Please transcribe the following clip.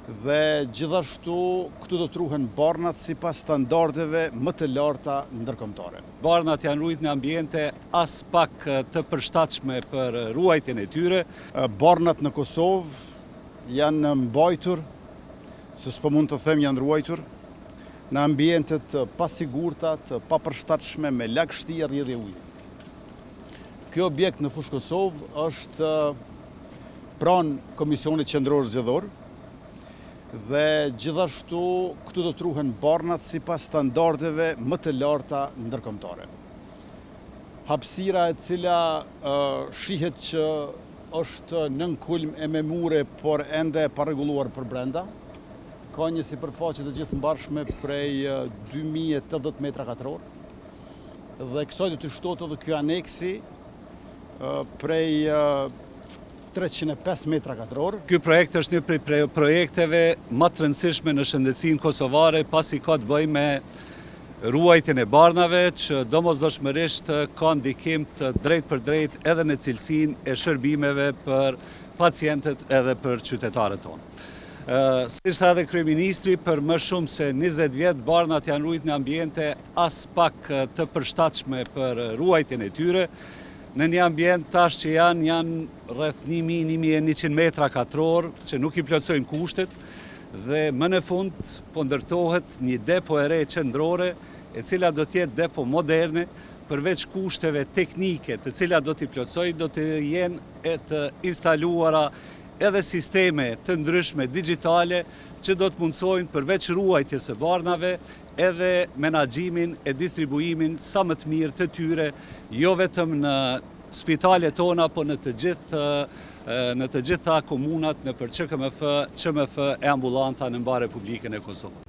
dhe gjithashtu këtu do të ruhen barnat sipas standardeve më të larta ndërkombëtare. Barnat janë ruajtur në ambiente as pak të përshtatshme për ruajtjen e tyre. Barnat në Kosovë janë mbajtur, se s'po mund të them janë ruajtur, në ambiente të pasigurta, të papërshtatshme me lagë shtierrje dhe ujë. Ky objekt në Fushë Kosovë është pranë Komisionit Qendror Zgjedhor dhe gjithashtu këtu do të ruhen barnat sipas standardeve më të larta ndërkombëtare. Hapësira e cila shihet që është nën kulm e me mure, por ende e parregulluar për brenda, ka një sipërfaqe të gjithë mbarshme prej 2080 metra katror dhe kësaj do të shtohet edhe ky aneksi prej 305 metra katror. Ky projekt është një prej projekteve më të rëndësishme në shëndetësinë kosovare, pasi ka të bëjë me ruajtjen e barnave, që domosdoshmërisht ka ndikim të drejtë për drejtë edhe në cilësinë e shërbimeve për pacientët edhe për qytetarët tonë. Si tha edhe kryeministri, për më shumë se 20 vjet barnat janë ruajtur në ambiente as pak të përshtatshme për ruajtjen e tyre, në një ambient tash që janë rreth 1000-1100 metra katror, që nuk i plotësojnë kushtet, dhe më në fund po ndërtohet një depo e re qendrore, e cila do të jetë depo moderne, përveç kushteve teknike të cilat do t'i plotësoj, do të jenë e të instaluara edhe sisteme të ndryshme digjitale që do të mundsojnë përveç ruajtjes së barnave edhe menaxhimin e distribuimin sa më të mirë të tyre, jo vetëm në spitalet tona, po në të gjitha komunat nëpër QKMF e ambulanta në mbar Republikën e Kosovës.